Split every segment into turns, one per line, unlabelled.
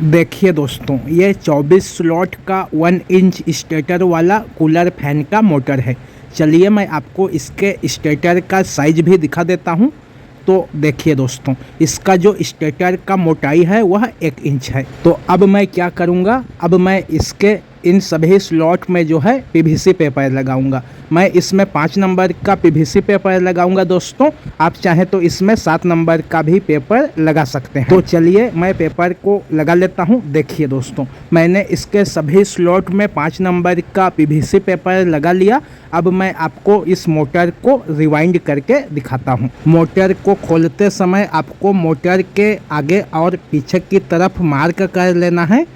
देखिए दोस्तों, ये 24 स्लॉट का 1 इंच स्टेटर वाला कूलर फैन का मोटर है। चलिए मैं आपको इसके स्टेटर का साइज भी दिखा देता हूँ। तो देखिए दोस्तों, इसका जो स्टेटर का मोटाई है वह 1 इंच है। तो अब मैं क्या करूँगा, अब मैं इसके इन सभी स्लॉट में जो है पीवीसी पेपर लगाऊंगा। मैं इसमें 5 नंबर का पीवीसी पेपर लगाऊंगा दोस्तों। आप चाहें तो इसमें 7 नंबर का भी पेपर लगा सकते हैं। तो चलिए मैं पेपर को लगा लेता हूं। देखिए दोस्तों, मैंने इसके सभी स्लॉट में 5 नंबर का पीवीसी पेपर लगा लिया। अब मैं आपको इस मोटर को रिवाइंड करके दिखाता हूं। मोटर को खोलते समय आपको मोटर के आगे और पीछे की तरफ मार्क कर लेना है।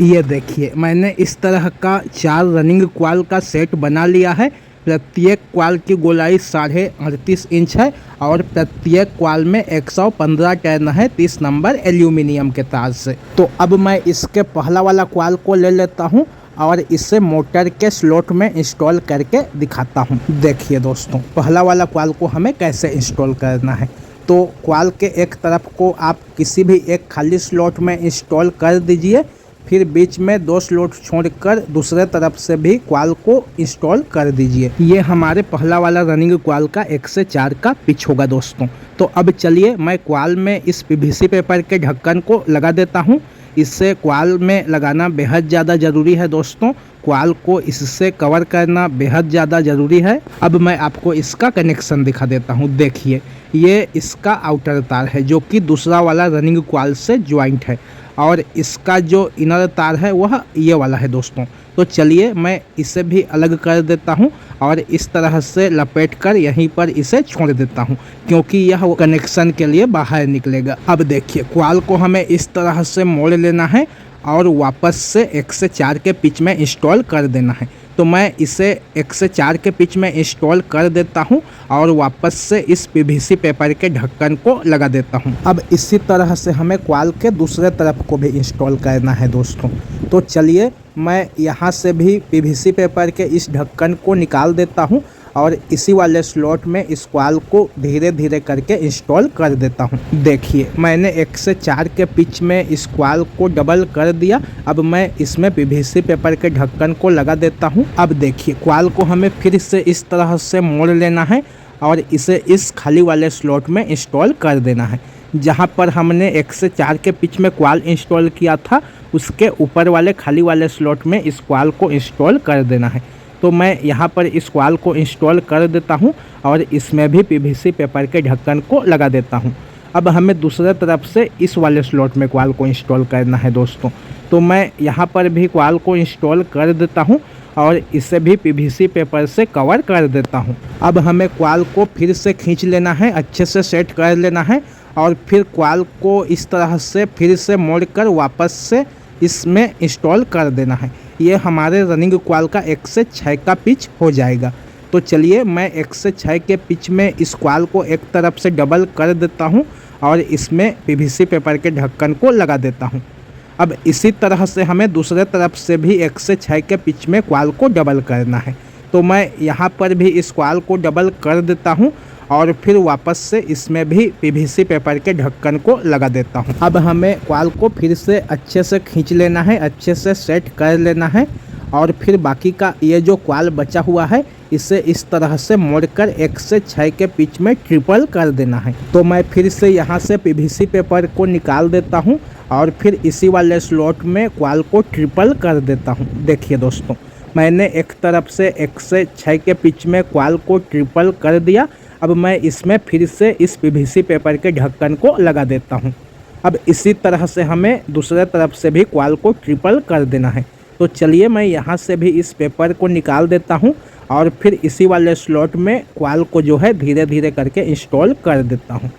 ये देखिए, मैंने इस तरह का 4 रनिंग क्वाल का सेट बना लिया है। प्रत्येक क्वाल की गोलाई 38.5 इंच है और प्रत्येक क्वाल में 115 टर्न है 30 नंबर एल्यूमिनियम के तार से। तो अब मैं इसके पहला वाला क्वाल को ले लेता हूँ और इसे मोटर के स्लॉट में इंस्टॉल करके दिखाता हूँ। देखिए दोस्तों, पहला वाला क्वाल को हमें कैसे इंस्टॉल करना है। तो क्वाल के एक तरफ को आप किसी भी एक खाली स्लॉट में इंस्टॉल कर दीजिए, फिर बीच में 2 स्लॉट छोड़कर दूसरे तरफ से भी क्वाल को इंस्टॉल कर दीजिए। ये हमारे पहला वाला रनिंग क्वाल का 1 से 4 का पिच होगा दोस्तों। तो अब चलिए मैं क्वाल में इस पीवीसी पेपर के ढक्कन को लगा देता हूँ। इससे क्वाल में लगाना बेहद ज़्यादा ज़रूरी है दोस्तों। क्वाल को इससे कवर करना बेहद ज़्यादा ज़रूरी है। अब मैं आपको इसका कनेक्शन दिखा देता हूँ। देखिए, ये इसका आउटर तार है जो कि दूसरा वाला रनिंग क्वाल से ज्वाइंट है और इसका जो इनर तार है वह ये वाला है दोस्तों। तो चलिए मैं इसे भी अलग कर देता हूँ और इस तरह से लपेट कर यहीं पर इसे छोड़ देता हूँ, क्योंकि यह कनेक्शन के लिए बाहर निकलेगा। अब देखिए, क्वाल को हमें इस तरह से मोड़ लेना है और वापस से 1 से 4 के पिच में इंस्टॉल कर देना है। तो मैं इसे 1 से 4 के पिच में इंस्टॉल कर देता हूं और वापस से इस पीवीसी पेपर के ढक्कन को लगा देता हूं। अब इसी तरह से हमें क्वाल के दूसरे तरफ को भी इंस्टॉल करना है दोस्तों। तो चलिए मैं यहां से भी पीवीसी पेपर के इस ढक्कन को निकाल देता हूं और इसी वाले स्लॉट में इस क्वाल को धीरे धीरे करके इंस्टॉल कर देता हूं। देखिए, मैंने 1 से 4 के पिच में इस क्वाल को डबल कर दिया। अब मैं इसमें पीवीसी पेपर के ढक्कन को लगा देता हूं। अब देखिए, क्वाल को हमें फिर से इस तरह से मोड़ लेना है और इसे इस खाली वाले स्लॉट में इंस्टॉल कर देना है। जहां पर हमने 1 से 4 के पिच में क्वाल इंस्टॉल किया था, उसके ऊपर वाले खाली वाले स्लॉट में इस क्वाल को इंस्टॉल कर देना है। तो मैं यहाँ पर इस क्वाल को इंस्टॉल कर देता हूँ और इसमें भी पीवीसी पेपर के ढक्कन को लगा देता हूँ। अब हमें दूसरे तरफ से इस वाले स्लॉट में क्वाल को इंस्टॉल करना है दोस्तों। तो मैं यहाँ पर भी क्वाल को इंस्टॉल कर देता हूँ और इसे भी पीवीसी पेपर से कवर कर देता हूँ। अब हमें क्वाल को फिर से खींच लेना है, अच्छे से सेट कर लेना है और फिर क्वाल को इस तरह से फिर से मोड़कर वापस से इसमें इंस्टॉल कर देना है। ये हमारे रनिंग क्वाल का 1 से 6 का पिच हो जाएगा। तो चलिए मैं 1 से 6 के पिच में इस क्वाल को एक तरफ से डबल कर देता हूँ और इसमें पीवीसी पेपर के ढक्कन को लगा देता हूँ। अब इसी तरह से हमें दूसरे तरफ से भी 1 से 6 के पिच में क्वाल को डबल करना है। तो मैं यहाँ पर भी इस क्वाल को डबल कर देता हूँ और फिर वापस से इसमें भी पीवीसी पेपर के ढक्कन को लगा देता हूँ। अब हमें क्वाल को फिर से अच्छे से खींच लेना है, अच्छे से सेट कर लेना है और फिर बाकी का ये जो क्वाल बचा हुआ है इसे इस तरह से मोड़कर 1 से 6 के पिच में ट्रिपल कर देना है। तो मैं फिर से यहाँ से पीवीसी पेपर को निकाल देता हूँ और फिर इसी वाले स्लॉट में क्वाल को ट्रिपल कर देता हूँ। देखिए दोस्तों, मैंने एक तरफ से 1 से 6 के पिच में क्वाल को ट्रिपल कर दिया। अब मैं इसमें फिर से इस पीवीसी पेपर के ढक्कन को लगा देता हूं। अब इसी तरह से हमें दूसरे तरफ से भी क्वाल को ट्रिपल कर देना है। तो चलिए मैं यहां से भी इस पेपर को निकाल देता हूं और फिर इसी वाले स्लॉट में क्वाल को जो है धीरे धीरे करके इंस्टॉल कर देता हूं।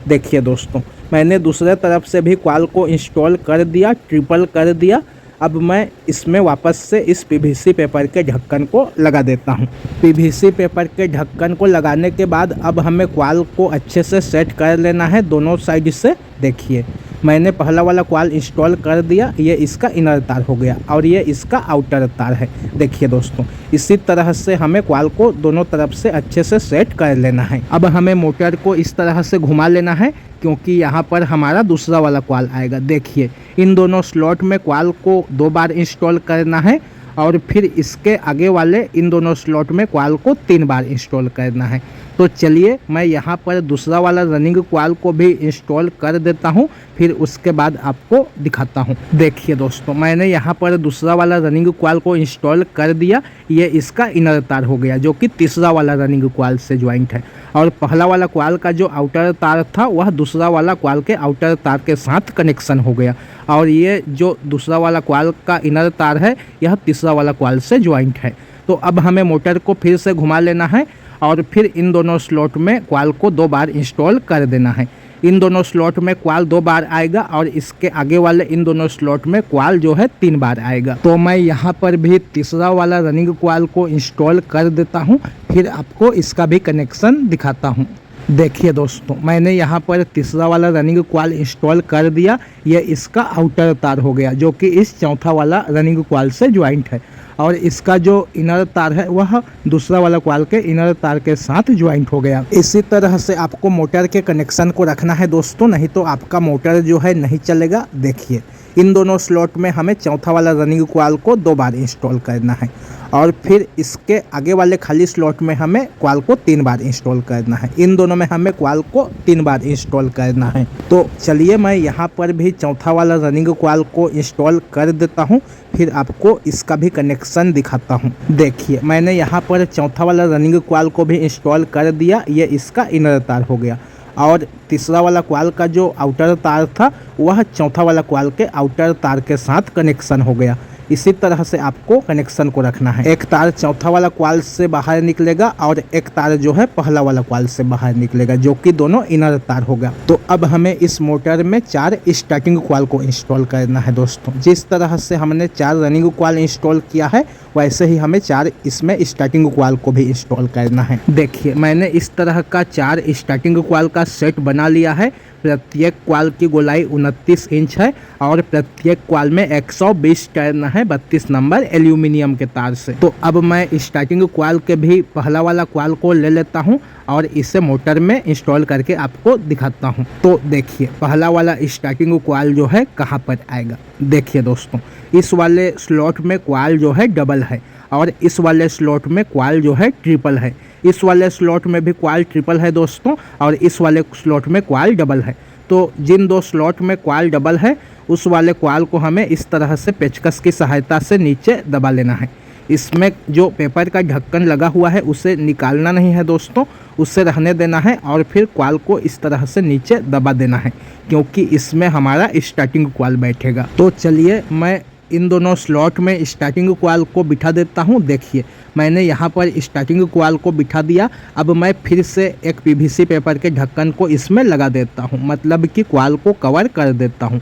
देखिए दोस्तों, मैंने दूसरे तरफ से भी क्वाल को इंस्टॉल कर दिया, ट्रिपल कर दिया। अब मैं इसमें वापस से इस पीवीसी पेपर के ढक्कन को लगा देता हूं। पीवीसी पेपर के ढक्कन को लगाने के बाद अब हमें क्वाल को अच्छे से सेट कर लेना है दोनों साइड से। देखिए, मैंने पहला वाला कॉइल इंस्टॉल कर दिया। ये इसका इनर तार हो गया और ये इसका आउटर तार है। देखिए दोस्तों, इसी तरह से हमें कॉइल को दोनों तरफ से अच्छे से सेट कर लेना है। अब हमें मोटर को इस तरह से घुमा लेना है क्योंकि यहाँ पर हमारा दूसरा वाला कॉइल आएगा। देखिए, इन दोनों स्लॉट में कॉइल को 2 बार इंस्टॉल करना है और फिर इसके आगे वाले इन दोनों स्लॉट में कॉइल को 3 बार इंस्टॉल करना है। तो चलिए मैं यहाँ पर दूसरा वाला रनिंग कॉइल को भी इंस्टॉल कर देता हूँ, फिर उसके बाद आपको दिखाता हूँ। देखिए दोस्तों, मैंने यहाँ पर दूसरा वाला रनिंग कॉइल को इंस्टॉल कर दिया। ये इसका इनर तार हो गया जो कि तीसरा वाला रनिंग कॉइल से ज्वाइंट है, और पहला वाला कॉइल का जो आउटर तार था वह दूसरा वाला कॉइल के आउटर तार के साथ कनेक्शन हो गया, और ये जो दूसरा वाला कॉइल का इनर तार है यह तीसरा वाला कॉइल से ज्वाइंट है। तो अब हमें मोटर को फिर से घुमा लेना है और फिर इन दोनों स्लॉट में कॉइल को 2 बार इंस्टॉल कर देना है। इन दोनों स्लॉट में कॉइल 2 बार आएगा और इसके आगे वाले इन दोनों स्लॉट में कॉइल जो है 3 बार आएगा। तो मैं यहाँ पर भी तीसरा वाला रनिंग कॉइल को इंस्टॉल कर देता हूँ, फिर आपको इसका भी कनेक्शन दिखाता हूँ। देखिए दोस्तों, मैंने यहाँ पर तीसरा वाला रनिंग कॉइल इंस्टॉल कर दिया। ये इसका आउटर तार हो गया जो कि इस चौथा वाला रनिंग कॉइल से ज्वाइंट है, और इसका जो इनर तार है वह दूसरा वाला कॉइल के इनर तार के साथ ज्वाइंट हो गया। इसी तरह से आपको मोटर के कनेक्शन को रखना है दोस्तों, नहीं तो आपका मोटर जो है नहीं चलेगा। देखिए, इन दोनों स्लॉट में हमें चौथा वाला रनिंग कॉइल को 2 बार इंस्टॉल करना है, और फिर इसके आगे वाले खाली स्लॉट में हमें कॉइल को 3 बार इंस्टॉल करना है। इन दोनों में हमें कॉइल को 3 बार इंस्टॉल करना है। तो चलिए मैं यहाँ पर भी चौथा वाला रनिंग कॉइल को इंस्टॉल कर देता हूँ, फिर आपको इसका भी कनेक्शन दिखाता हूँ। देखिए, मैंने यहाँ पर चौथा वाला रनिंग कॉइल को भी इंस्टॉल कर दिया। ये इसका इनर तार हो गया, और तीसरा वाला कॉइल का जो आउटर तार था वह चौथा वाला कॉइल के आउटर तार के साथ कनेक्शन हो गया। इसी तरह से आपको कनेक्शन को रखना है। एक तार चौथा वाला कॉइल से बाहर निकलेगा और एक तार जो है पहला वाला कॉइल से बाहर निकलेगा, जो कि दोनों इनर तार होगा। तो अब हमें इस मोटर में 4 स्टार्टिंग कॉइल को इंस्टॉल करना है दोस्तों। जिस तरह से हमने 4 रनिंग कॉइल इंस्टॉल किया है वैसे ही हमें 4 इसमें स्टार्टिंग कॉइल को भी इंस्टॉल करना है। देखिए, मैंने इस तरह का 4 स्टार्टिंग कॉइल का सेट बना लिया है। प्रत्येक कॉइल की गोलाई 29 इंच है और प्रत्येक कॉइल में 120 टर्न है 32 नंबर एल्यूमिनियम के तार से। तो अब मैं स्टार्टिंग कॉइल के भी पहला वाला कॉइल को ले लेता हूं और इसे मोटर में इंस्टॉल करके आपको दिखाता हूं। तो देखिए, पहला वाला स्टार्टिंग कॉइल जो है कहां पर आएगा। देखिए दोस्तों, इस वाले स्लॉट में कॉइल जो है डबल है और इस वाले स्लॉट में कॉइल जो है ट्रिपल है। इस वाले स्लॉट में भी कॉइल ट्रिपल है दोस्तों, और इस वाले स्लॉट में कॉइल डबल है। तो जिन 2 स्लॉट में कॉइल डबल है उस वाले कॉइल को हमें इस तरह से पेचकस की सहायता से नीचे दबा लेना है। इसमें जो पेपर का ढक्कन लगा हुआ है उसे निकालना नहीं है दोस्तों, उसे रहने देना है और फिर कॉइल को इस तरह से नीचे दबा देना है, क्योंकि इसमें हमारा स्टार्टिंग कॉइल बैठेगा। तो चलिए मैं इन दोनों स्लॉट में स्टार्टिंग कॉइल को बिठा देता हूं। देखिए, मैंने यहां पर स्टार्टिंग कॉइल को बिठा दिया। अब मैं फिर से एक पीवीसी पेपर के ढक्कन को इसमें लगा देता हूं, मतलब कि कॉइल को कवर कर देता हूं।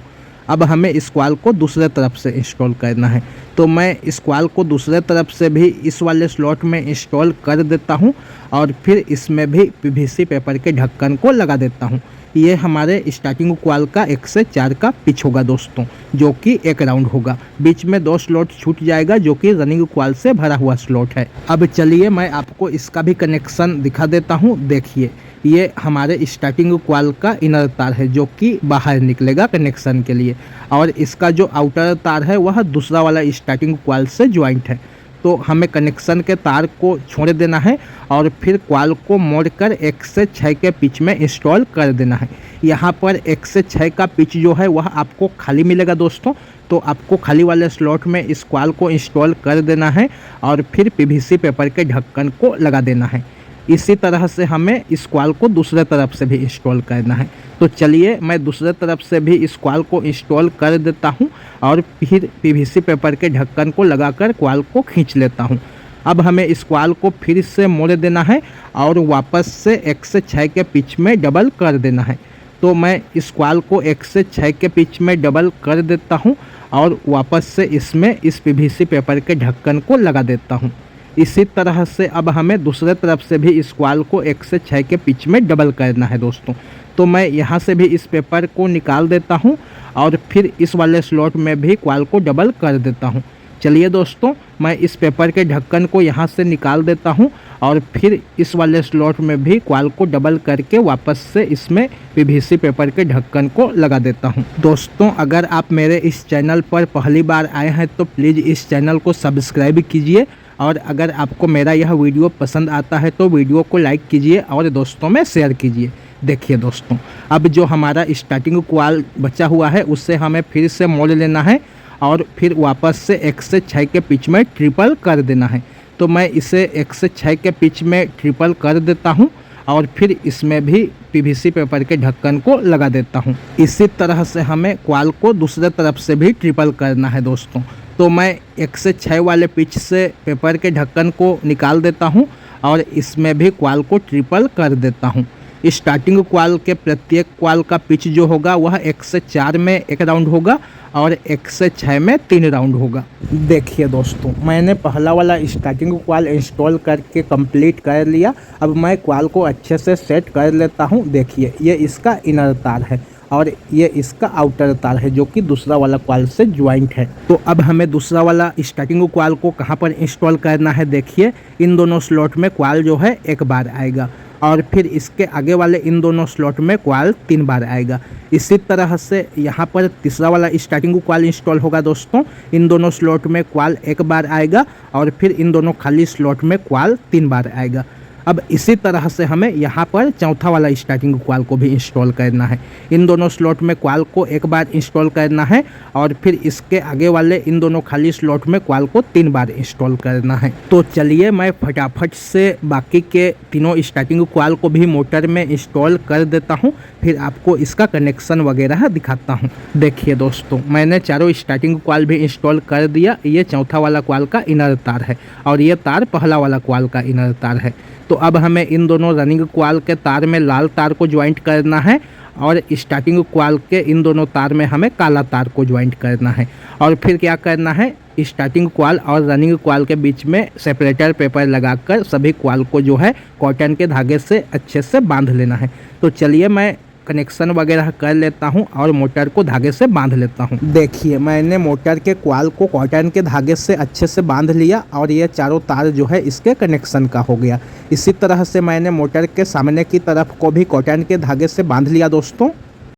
अब हमें इस कॉइल को दूसरे तरफ से इंस्टॉल करना है। तो मैं इस कॉइल को दूसरे तरफ से भी इस वाले स्लॉट में इंस्टॉल कर देता हूं और फिर इसमें भी पीवीसी पेपर के ढक्कन को लगा देता हूं। ये हमारे स्टार्टिंग कॉइल का 1 से 4 का पिच होगा दोस्तों, जो कि 1 राउंड होगा। बीच में 2 स्लॉट छूट जाएगा जो कि रनिंग कॉइल से भरा हुआ स्लॉट है। अब चलिए मैं आपको इसका भी कनेक्शन दिखा देता हूँ। देखिए, ये हमारे स्टार्टिंग कॉइल का इनर तार है जो कि बाहर निकलेगा कनेक्शन के लिए, और इसका जो आउटर तार है वह दूसरा वाला स्टार्टिंग कॉइल से ज्वाइंट है। तो हमें कनेक्शन के तार को छोड़ देना है और फिर कॉइल को मोड़कर 1 से 6 के पिच में इंस्टॉल कर देना है। यहाँ पर 1 से 6 का पिच जो है वह आपको खाली मिलेगा दोस्तों, तो आपको खाली वाले स्लॉट में इस कॉइल को इंस्टॉल कर देना है और फिर पीवीसी पेपर के ढक्कन को लगा देना है। इसी तरह से हमें इस कॉइल को दूसरे तरफ से भी इंस्टॉल करना है। तो चलिए मैं दूसरे तरफ से भी इस कॉइल को इंस्टॉल कर देता हूं और फिर पीवीसी पेपर के ढक्कन को लगाकर कॉइल को खींच लेता हूं। अब हमें इस कॉइल को फिर से मोड़ देना है और वापस से 1 से 6 के पिच में डबल कर देना है। तो मैं इस कॉइल को 1 से 6 के पिच में डबल कर देता हूं और वापस से इसमें इस पीवीसी पेपर के ढक्कन को लगा देता हूं। इसी तरह से अब हमें दूसरे तरफ से भी इस कॉइल को 1 से 6 के पिच में डबल करना है दोस्तों। तो मैं यहाँ से भी इस पेपर को निकाल देता हूँ और फिर इस वाले स्लॉट में भी कॉइल को डबल कर देता हूँ। चलिए दोस्तों, मैं इस पेपर के ढक्कन को यहाँ से निकाल देता हूँ और फिर इस वाले स्लॉट में भी कॉइल को डबल करके वापस से इसमें पीवीसी पेपर के ढक्कन को लगा देता हूँ। दोस्तों, अगर आप मेरे इस चैनल पर पहली बार आए हैं तो प्लीज़ इस चैनल को सब्सक्राइब कीजिए और अगर आपको मेरा यह वीडियो पसंद आता है तो वीडियो को लाइक कीजिए और दोस्तों में शेयर कीजिए। देखिए दोस्तों, अब जो हमारा स्टार्टिंग कॉइल बचा हुआ है उससे हमें फिर से मोड़ लेना है और फिर वापस से 1 से 6 के पिच में ट्रिपल कर देना है। तो मैं इसे 1 से 6 के पिच में ट्रिपल कर देता हूं और फिर इसमें भी पीवीसी पेपर के ढक्कन को लगा देता हूं। इसी तरह से हमें कॉइल को दूसरे तरफ से भी ट्रिपल करना है दोस्तों। तो मैं 1 से 6 वाले पिच से पेपर के ढक्कन को निकाल देता हूं और इसमें भी कॉइल को ट्रिपल कर देता हूं। स्टार्टिंग कॉइल के प्रत्येक कॉइल का पिच जो होगा वह 1 से 4 में 1 राउंड होगा और 1 से 6 में 3 राउंड होगा। देखिए दोस्तों, मैंने पहला वाला स्टार्टिंग कॉइल इंस्टॉल करके कंप्लीट कर लिया। अब मैं कॉइल को अच्छे से सेट कर लेता हूं। देखिए, ये इसका इनर तार है और ये इसका आउटर तार है जो कि दूसरा वाला कॉइल से ज्वाइंट है। तो अब हमें दूसरा वाला स्टार्टिंग कॉइल को कहाँ पर इंस्टॉल करना है। देखिए, इन दोनों स्लॉट में कॉइल जो है 1 बार आएगा और फिर इसके आगे वाले इन दोनों स्लॉट में कॉइल 3 बार आएगा। इसी तरह से यहाँ पर तीसरा वाला स्टार्टिंग कॉइल इंस्टॉल होगा दोस्तों। इन दोनों स्लॉट में कॉइल 1 बार आएगा और फिर इन दोनों खाली स्लॉट में कॉइल 3 बार आएगा। अब इसी तरह से हमें यहाँ पर चौथा वाला स्टार्टिंग कॉइल को भी इंस्टॉल करना है। इन दोनों स्लॉट में कॉइल को 1 बार इंस्टॉल करना है और फिर इसके आगे वाले इन दोनों खाली स्लॉट में कॉइल को 3 बार इंस्टॉल करना है। तो चलिए मैं फटाफट से बाकी के तीनों स्टार्टिंग कॉइल को भी मोटर में इंस्टॉल कर देता हूँ, फिर आपको इसका कनेक्शन वगैरह दिखाता हूँ। देखिए दोस्तों, मैंने चारों स्टार्टिंग कॉइल भी इंस्टॉल कर दिया। ये चौथा वाला कॉइल का इनर तार है और ये तार पहला वाला कॉइल का इनर तार है। तो अब हमें इन दोनों रनिंग कॉइल के तार में लाल तार को ज्वाइंट करना है और स्टार्टिंग कॉइल के इन दोनों तार में हमें काला तार को ज्वाइंट करना है। और फिर क्या करना है, स्टार्टिंग कॉइल और रनिंग कॉइल के बीच में सेपरेटर पेपर लगाकर सभी कॉइल को जो है कॉटन के धागे से अच्छे से बांध लेना है। तो चलिए मैं कनेक्शन वगैरह कर लेता हूं और मोटर को धागे से बांध लेता हूं। देखिए, मैंने मोटर के कॉइल को कॉटन के धागे से अच्छे से बांध लिया और ये चारों तार जो है इसके कनेक्शन का हो गया। इसी तरह से मैंने मोटर के सामने की तरफ को भी कॉटन के धागे से बांध लिया दोस्तों।